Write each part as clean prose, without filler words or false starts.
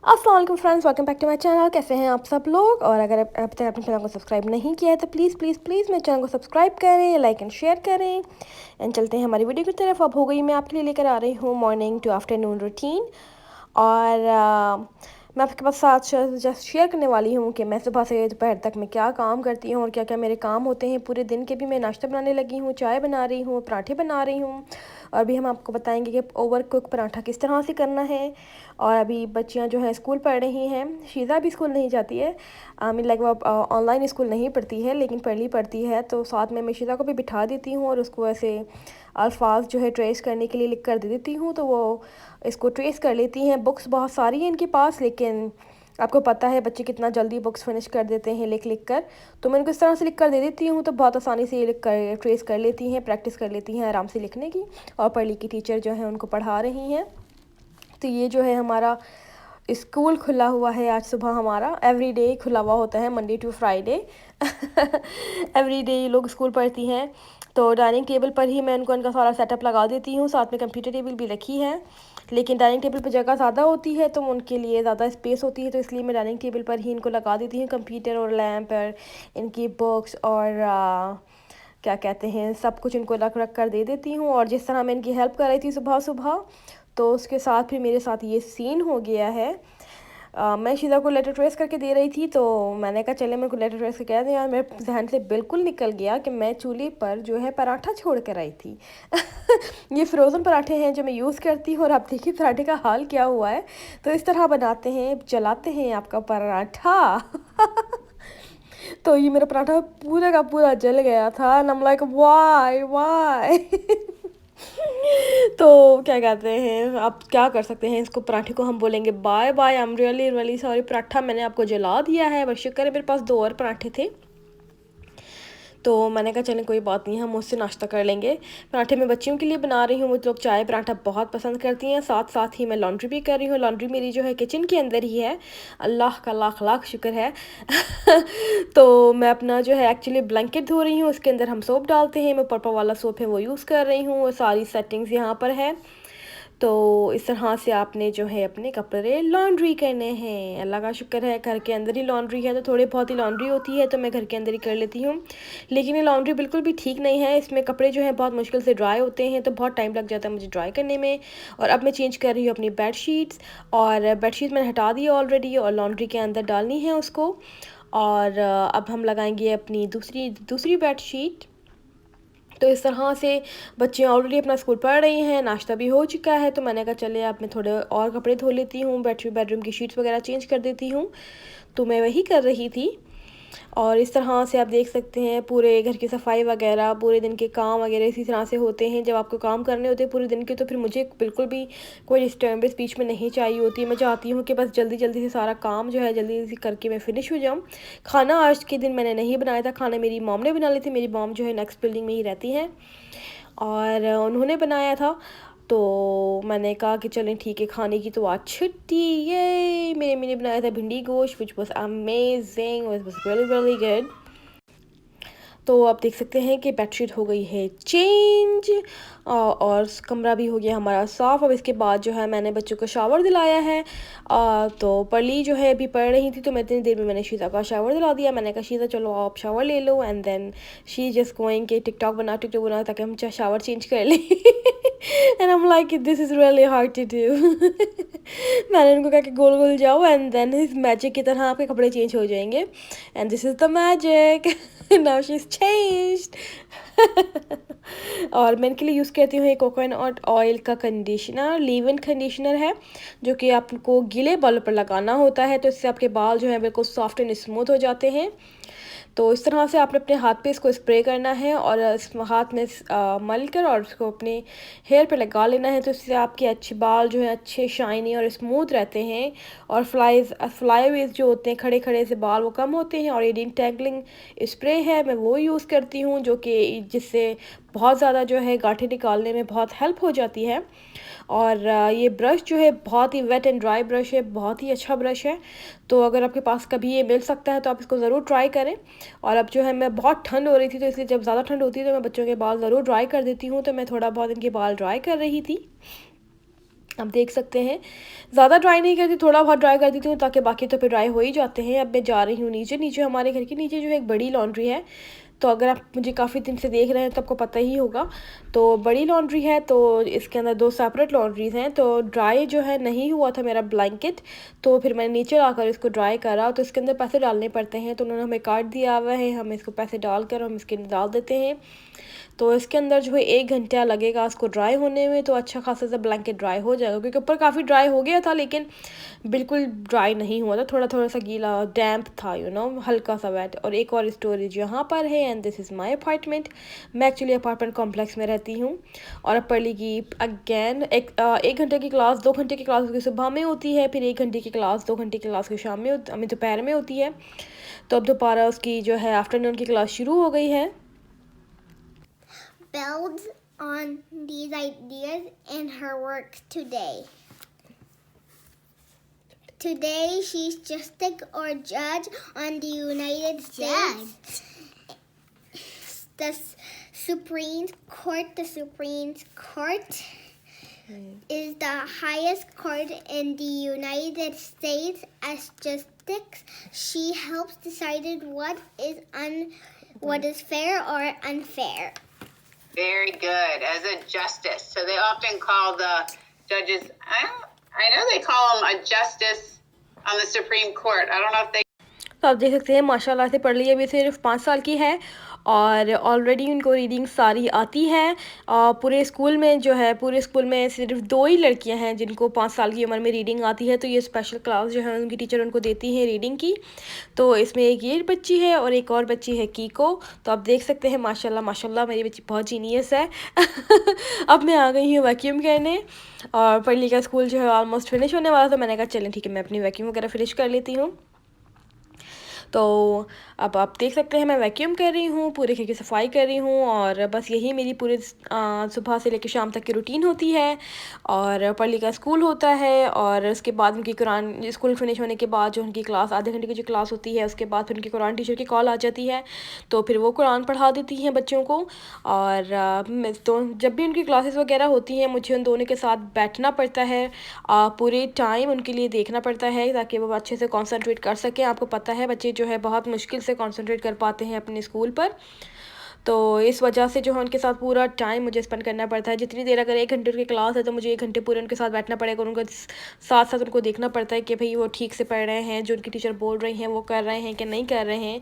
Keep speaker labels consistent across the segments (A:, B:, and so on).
A: अस्सलाम वालेकुम friends, welcome back to my channel. कैसे हैं आप सब लोग? और अगर अब तक अपने चैनल को सब्सक्राइब नहीं किया है तो प्लीज़ प्लीज़ प्लीज़ मेरे चैनल को सब्सक्राइब करें, लाइक एंड शेयर करें। एंड चलते हैं हमारी वीडियो की तरफ। अब हो गई, मैं आपके लिए लेकर आ रही हूँ मॉर्निंग टू आफ्टरनून रूटीन। और मैं आपके पास साथ जस्ट शेयर करने वाली हूँ कि मैं सुबह से दोपहर तक मैं क्या काम करती हूँ और क्या क्या मेरे काम होते हैं पूरे दिन के। भी मैं नाश्ता बनाने लगी हूँ, चाय बना रही हूँ, पराठे बना रही हूँ। और भी हम आपको बताएंगे कि ओवर कुक पराठा किस तरह से करना है। और अभी बच्चियाँ जो हैं स्कूल पढ़ रही हैं। शीज़ा भी स्कूल नहीं जाती है, मीन लाइक वो ऑनलाइन स्कूल नहीं पढ़ती है लेकिन पढ़ी पढ़ती है। तो साथ में मैं शीज़ा को भी बिठा देती हूँ और उसको ऐसे अल्फाज जो है ट्रेस करने के लिए लिख कर दे देती हूँ, तो वो इसको ट्रेस कर लेती हैं। बुक्स बहुत सारी हैं इनके पास, लेकिन आपको पता है बच्चे कितना जल्दी बुक्स फिनिश कर देते हैं लिख लिख कर। तो मैं इनको इस तरह से लिख कर दे देती हूँ, तो बहुत आसानी से ये लिख कर ट्रेस कर लेती हैं, प्रैक्टिस कर लेती हैं आराम से लिखने की। और पढ़ी की टीचर जो है उनको पढ़ा रही हैं। तो ये जो है हमारा स्कूल खुला हुआ है आज सुबह। हमारा एवरी डे खुला हुआ होता है, Monday to Friday. Every day ये लोग स्कूल पढ़ती हैं। तो डाइनिंग टेबल पर ही मैं उनको उनका सारा सेटअप लगा देती हूँ, साथ में कंप्यूटर टेबल भी रखी है। लेकिन डाइनिंग टेबल पर जगह ज़्यादा होती है तो उनके लिए ज़्यादा स्पेस होती है, तो इसलिए मैं डाइनिंग टेबल पर ही इनको लगा देती हूँ कंप्यूटर और लैंप और इनकी बुक्स और क्या कहते हैं सब कुछ इनको रख रख कर दे देती हूँ। और जिस तरह मैं इनकी हेल्प कर रही थी सुबह सुबह, तो उसके साथ फिर मेरे साथ ये सीन हो गया है। मैं शीला को लेटर ट्रेस करके दे रही थी, तो मैंने कहा चले मेरे को लेटर ट्रेस करके दे यार। मेरे जहन से बिल्कुल निकल गया कि मैं चूल्हे पर जो है पराठा छोड़ कर आई थी। ये फ्रोज़न पराठे हैं जो मैं यूज़ करती हूँ, और आप देखिए पराठे का हाल क्या हुआ है। तो इस तरह बनाते हैं, जलाते हैं आपका पराठा। तो ये मेरा पराठा पूरा का पूरा जल गया था, and I am like why why. तो क्या कहते हैं, आप क्या कर सकते हैं, इसको पराठे को हम बोलेंगे bye bye. I am really really sorry, paratha मैंने आपको जला दिया है, बस शुक्र है मेरे पास 2 और पराठे थे। तो मैंने कहा चलें कोई बात नहीं, हम उससे नाश्ता कर लेंगे। पराठे मैं बच्चियों के लिए बना रही हूँ, वो लोग चाय पराठा बहुत पसंद करती हैं। साथ साथ ही मैं लॉन्ड्री भी कर रही हूँ। लॉन्ड्री मेरी जो है किचन के अंदर ही है, अल्लाह का लाख लाख शुक्र है। तो मैं अपना जो है एक्चुअली ब्लैंकेट धो रही हूँ, उसके अंदर हम सोप डालते हैं। मैं पर्पल वाला सोप है वो यूज़ कर रही हूँ, सारी सेटिंग्स यहाँ पर है। तो इस तरह से आपने जो है अपने कपड़े लॉन्ड्री करने हैं। अल्लाह का शुक्र है घर के अंदर ही लॉन्ड्री है, तो थोड़ी बहुत ही लॉन्ड्री होती है तो मैं घर के अंदर ही कर लेती हूँ। लेकिन ये लॉन्ड्री बिल्कुल भी ठीक नहीं है, इसमें कपड़े जो हैं बहुत मुश्किल से ड्राई होते हैं, तो बहुत टाइम लग जाता है मुझे ड्राई करने में। और अब मैं चेंज कर रही हूँ अपनी बेडशीट्स, और बेडशीट मैंने हटा दी ऑलरेडी और लॉन्ड्री के अंदर डालनी है उसको। और अब हम लगाएंगे अपनी दूसरी दूसरी बेडशीट। तो इस तरह से बच्चे ऑलरेडी अपना स्कूल पढ़ रही हैं, नाश्ता भी हो चुका है, तो मैंने कहा चले अब मैं थोड़े और कपड़े धो लेती हूँ, बेडरूम की शीट्स वगैरह चेंज कर देती हूँ। तो मैं वही कर रही थी। और इस तरह से आप देख सकते हैं पूरे घर की सफाई वगैरह, पूरे दिन के काम वगैरह इसी तरह से होते हैं। जब आपको काम करने होते हैं पूरे दिन के, तो फिर मुझे बिल्कुल भी कोई डिस्टर्बेंस बीच में नहीं चाहिए होती। मैं चाहती हूँ कि बस जल्दी जल्दी से सारा काम जो है जल्दी जल्दी करके मैं फ़िनिश हो जाऊँ। खाना आज के दिन मैंने नहीं बनाया था, खाना मेरी मॉम ने बना ली थी। मेरी मॉम जो है नेक्स्ट बिल्डिंग में ही रहती हैं और उन्होंने बनाया था। तो मैंने कहा कि चलें ठीक है, खाने की तो आज छुट्टी। ये मेरे मैंने बनाया था भिंडी गोश्त, which was amazing, was really really good. तो आप देख सकते हैं कि बेडशीट हो गई है चेंज, और कमरा भी हो गया हमारा साफ़। अब इसके बाद जो है मैंने बच्चों को शावर दिलाया है। तो परली जो है अभी पढ़ रही थी, तो मैं इतनी देर में मैंने शीज़ा का शावर दिला दिया। मैंने कहा शीज़ा चलो आप शावर ले लो, and then she just going के टिकटॉक बना ताकि हम शावर चेंज कर लें। And I am like this is really hard to do. मैंने उनको कहा कि गोल गोल जाओ, एंड देन इस मैजिक की तरह आपके कपड़े चेंज हो जाएंगे, and this is the magic. Now she is changed. और मैं इनके लिए यूज़ करती हूँ एक कोकोनट ऑयल का कंडीशनर, लीव इन कंडीशनर है, जो कि आपको गीले बालों पर लगाना होता है, तो इससे आपके बाल जो है बिल्कुल सॉफ्ट एंड स्मूथ हो जाते हैं। तो इस तरह से आपने अपने हाथ पे इसको स्प्रे करना है और इस हाथ में मल कर और उसको अपने हेयर पे लगा लेना है, तो इससे आपके अच्छे बाल जो है अच्छे शाइनी और स्मूथ रहते हैं। और फ्लाईवेज जो होते हैं खड़े खड़े से बाल, वो कम होते हैं। और ये डिटेंगलिंग स्प्रे है, मैं वो यूज़ करती हूँ, जो कि जिससे बहुत ज़्यादा जो है गांठें निकालने में बहुत हेल्प हो जाती है। और ये ब्रश जो है बहुत ही वेट एंड ड्राई ब्रश है, बहुत ही अच्छा ब्रश है। तो अगर आपके पास कभी ये मिल सकता है तो आप इसको ज़रूर ट्राई करें। और अब जो है मैं बहुत ठंड हो रही थी, तो इसलिए जब ज़्यादा ठंड होती है तो मैं बच्चों के बाल ज़रूर ड्राई कर देती हूँ, तो मैं थोड़ा बहुत इनके बाल ड्राई कर रही थी। आप देख सकते हैं। ज़्यादा ड्राई नहीं करती, थोड़ा बहुत ड्राई कर देती हूँ ताकि बाकी तो फिर ड्राई हो ही जाते हैं। अब मैं जा रही हूँ नीचे। नीचे हमारे घर के नीचे जो है एक बड़ी लॉन्ड्री है, तो अगर आप मुझे काफ़ी दिन से देख रहे हैं तो आपको पता ही होगा। तो बड़ी लॉन्ड्री है, तो इसके अंदर 2 सेपरेट लॉन्ड्रीज़ हैं। तो ड्राई जो है नहीं हुआ था मेरा ब्लैंकेट, तो फिर मैंने नीचे लाकर इसको ड्राई करा। तो इसके अंदर पैसे डालने पड़ते हैं, तो उन्होंने हमें कार्ड दिया हुआ है, हम इसको पैसे डालकर हम इसके अंदर डाल देते हैं। तो इसके अंदर जो है 1 घंटा लगेगा इसको ड्राई होने में, तो अच्छा खासा सा ब्लैंकेट ड्राई हो जाएगा, क्योंकि ऊपर काफ़ी ड्राई हो गया था लेकिन बिल्कुल ड्राई नहीं हुआ था, थोड़ा थोड़ा सा गीला डैम्प था, हल्का सा वेट। और एक और स्टोरेज यहाँ पर है, and this is my apartment. मैं एक्चुअली अपार्टमेंट कॉम्प्लेक्स में रहती हूँ। और अब पढ़ की अगेन एक घंटे की क्लास, 2 घंटे की क्लास उसकी सुबह में होती है, फिर 1 घंटे की क्लास, 2 घंटे की क्लास की शाम में दोपहर में होती है। तो अब दोबारा उसकी जो है आफ्टरनून की क्लास शुरू हो गई है।
B: Builds on these ideas in her work today. Today, she's justice or judge on the United States. The Supreme Court. The Supreme Court is the highest court in the United States. As justice, she helps decide what is fair or unfair.
C: Very good. As a justice. So they often call the judges, I know they call them a justice on the Supreme Court. I don't know if they...
A: तो आप देख सकते हैं माशाल्लाह से पढ़ ली, अभी सिर्फ 5 साल की है और ऑलरेडी उनको रीडिंग सारी आती है। पूरे स्कूल में सिर्फ 2 ही लड़कियां हैं जिनको 5 साल की उम्र में रीडिंग आती है। तो ये स्पेशल क्लास जो है उनकी टीचर उनको देती है रीडिंग की। तो इसमें एक ये बच्ची है और एक और बच्ची है कीको। तो आप देख सकते हैं माशाल्लाह माशाल्लाह मेरी बच्ची बहुत जीनियस है। अब मैं आ गई हूँ वैक्यूम करने, और पढ़ली का स्कूल जो है ऑलमोस्ट फिनिश होने वाला, तो मैंने कहा चलें ठीक है मैं अपनी वैक्यूम वगैरह फिनिश कर लेती हूँ। तो अब आप देख सकते हैं मैं वैक्यूम कर रही हूँ, पूरे घर की सफाई कर रही हूँ, और बस यही मेरी पूरे सुबह से लेकर शाम तक की रूटीन होती है। और पढ़ली का स्कूल होता है, और उसके बाद उनकी कुरान स्कूल फिनिश होने के बाद जो उनकी क्लास आधे घंटे की जो क्लास होती है, उसके बाद फिर उनकी कुरान टीचर की कॉल आ जाती है, तो फिर वो कुरान पढ़ा देती हैं बच्चों को। और तो जब भी उनकी क्लासेस वगैरह होती हैं मुझे उन दोनों के साथ बैठना पड़ता है, पूरे टाइम उनके लिए देखना पड़ता है ताकि वो अच्छे से कॉन्सनट्रेट कर सकें। आपको पता है बच्चे जो है बहुत मुश्किल से कंसंट्रेट कर पाते हैं अपने स्कूल पर, तो इस वजह से जो है उनके साथ पूरा टाइम मुझे स्पेंड करना पड़ता है। जितनी देर अगर 1 घंटे की क्लास है तो मुझे 1 घंटे पूरे उनके साथ बैठना पड़ेगा, उनके साथ साथ उनको देखना पड़ता है कि भाई वो ठीक से पढ़ रहे हैं, जो उनकी टीचर बोल रही हैं वो कर रहे हैं कि नहीं कर रहे हैं।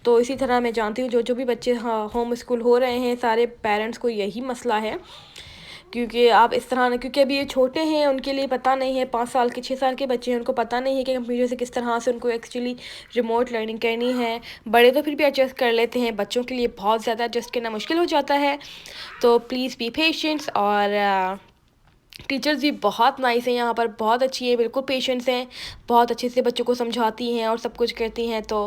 A: तो इसी तरह मैं जानती हूँ जो भी बच्चे होम स्कूल हो रहे हैं सारे पेरेंट्स को यही मसला है, क्योंकि आप इस तरह क्योंकि अभी ये छोटे हैं, उनके लिए पता नहीं है, 5 साल के 6 साल के बच्चे हैं, उनको पता नहीं है कि कंप्यूटर से किस तरह से उनको एक्चुअली रिमोट लर्निंग करनी है। बड़े तो फिर भी एडजस्ट कर लेते हैं, बच्चों के लिए बहुत ज़्यादा एडजस्ट करना मुश्किल हो जाता है। तो प्लीज़ बी पेशेंट्स। और टीचर्स भी बहुत नाइस हैं यहाँ पर, बहुत अच्छी है, बिल्कुल पेशेंट्स हैं, बहुत अच्छे से बच्चों को समझाती हैं और सब कुछ करती हैं। तो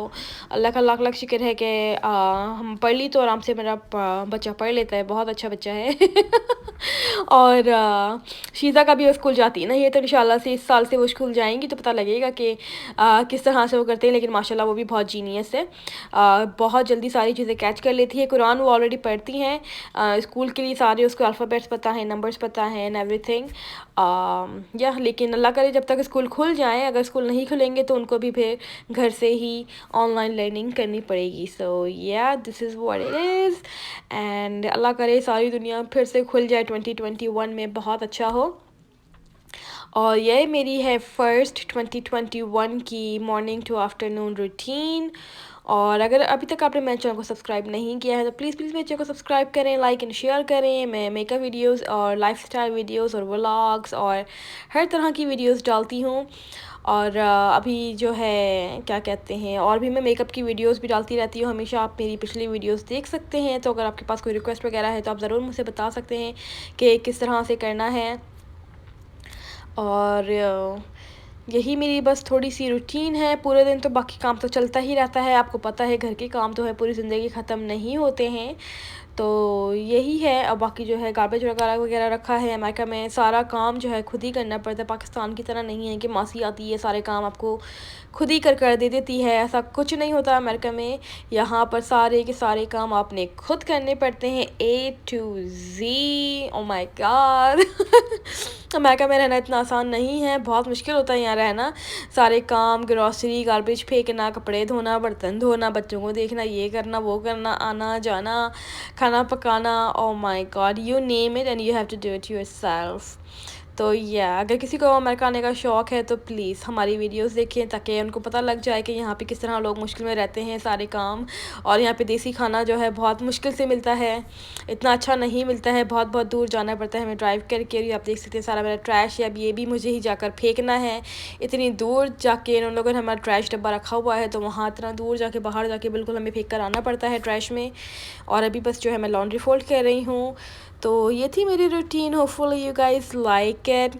A: अल्लाह का लाख लाख शुक्र है कि हम पढ़ ली तो आराम से मेरा बच्चा पढ़ लेता है, बहुत अच्छा बच्चा है। और शीज़ा का भी वो स्कूल जाती है ना, ये तो इंशाल्लाह से इस साल से वो स्कूल जाएंगी तो पता लगेगा कि किस तरह से वो करते हैं। लेकिन माशाल्लाह वो भी बहुत जीनियस है, बहुत जल्दी सारी चीज़ें कैच कर लेती है। कुरान वो ऑलरेडी पढ़ती हैं, स्कूल के लिए सारे उसको अल्फ़ाबेट्स पता है, नंबर्स पता है एंड एवरीथिंग। लेकिन अल्लाह करे जब तक स्कूल खुल जाए, अगर स्कूल नहीं खुलेंगे तो उनको भी फिर घर से ही ऑनलाइन लर्निंग करनी पड़ेगी। So yeah this is what it is, and अल्लाह करे सारी दुनिया फिर से खुल जाए 2021 में, बहुत अच्छा हो। और ये मेरी है फर्स्ट 2021 की मॉर्निंग टू आफ्टरनून रूटीन। और अगर अभी तक आपने मेरे चैनल को सब्सक्राइब नहीं किया है तो प्लीज़ मेरे चैनल को सब्सक्राइब करें, लाइक एंड शेयर करें। मैं मेकअप वीडियोस और लाइफस्टाइल वीडियोस और व्लॉग्स और हर तरह की वीडियोस डालती हूँ। और अभी जो है क्या कहते हैं, और भी मैं मेकअप की वीडियोस भी डालती रहती हूँ हमेशा। आप मेरी पिछली वीडियोस देख सकते हैं, तो अगर आपके पास कोई रिक्वेस्ट वगैरह है तो आप ज़रूर मुझसे बता सकते हैं कि किस तरह से करना है। और यही मेरी बस थोड़ी सी रूटीन है पूरे दिन। तो बाकी काम तो चलता ही रहता है, आपको पता है घर के काम तो है पूरी ज़िंदगी ख़त्म नहीं होते हैं। तो यही है। अब बाकी जो है गार्बेज वगैरह रखा है, अमेरिका में सारा काम जो है खुद ही करना पड़ता है। पाकिस्तान की तरह नहीं है कि मासी आती है सारे काम आपको खुद ही कर दे देती है, ऐसा कुछ नहीं होता अमेरिका में। यहाँ पर सारे के सारे काम आपने खुद करने पड़ते हैं, A to Z। Oh my God. America में रहना इतना आसान नहीं है, बहुत मुश्किल होता है यहाँ रहना। सारे काम, ग्रॉसरी, गार्बेज फेंकना, कपड़े धोना, बर्तन धोना, बच्चों को देखना, ये करना, वो करना, आना जाना, खाना पकाना, oh my god, you name it and you have to do it yourself. तो या अगर किसी को अमेरिका आने का शौक़ है तो प्लीज़ हमारी वीडियोस देखें, ताकि उनको पता लग जाए कि यहाँ पे किस तरह लोग मुश्किल में रहते हैं, सारे काम। और यहाँ पे देसी खाना जो है बहुत मुश्किल से मिलता है, इतना अच्छा नहीं मिलता है, बहुत बहुत दूर जाना पड़ता है हमें ड्राइव करके। आप देख सकते हैं सारा मेरा ट्रैश है, अब ये भी मुझे ही जाकर फेंकना है। इतनी दूर जाके उन लोगों ने हमारा ट्रैश डब्बा रखा हुआ है, तो वहाँ इतना दूर जाके बाहर जाके बिल्कुल हमें फेंक कर आना पड़ता है ट्रैश में। और अभी बस जो है मैं लॉन्ड्री फोल्ड कर रही हूँ। तो ये थी मेरी routine, hopefully you guys like it.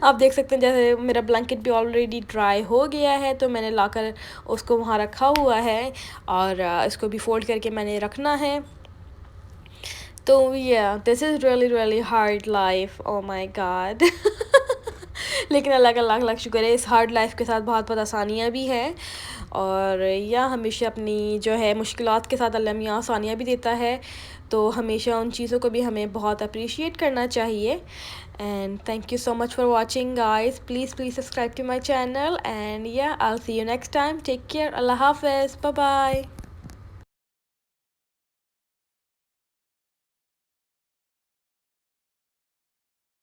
A: आप देख सकते हैं जैसे मेरा ब्लैंकेट भी ऑलरेडी ड्राई हो गया है, तो मैंने लाकर उसको वहाँ रखा हुआ है और इसको भी फोल्ड करके मैंने रखना है। तो या this is really hard life, oh my God. लेकिन अल्लाह का लाख लाख शुक्र है, इस हार्ड लाइफ के साथ बहुत बहुत आसानियाँ भी हैं। और या हमेशा अपनी जो है मुश्किलात के साथ अल्लाह मियाँ आसानियाँ भी देता है, तो हमेशा उन चीज़ों को भी हमें बहुत अप्रिशिएट करना चाहिए। And thank you so much for watching guys, please subscribe to my channel and yeah I will see you next time. Take care, अल्लाह हाफ़िज़, बाय बाय।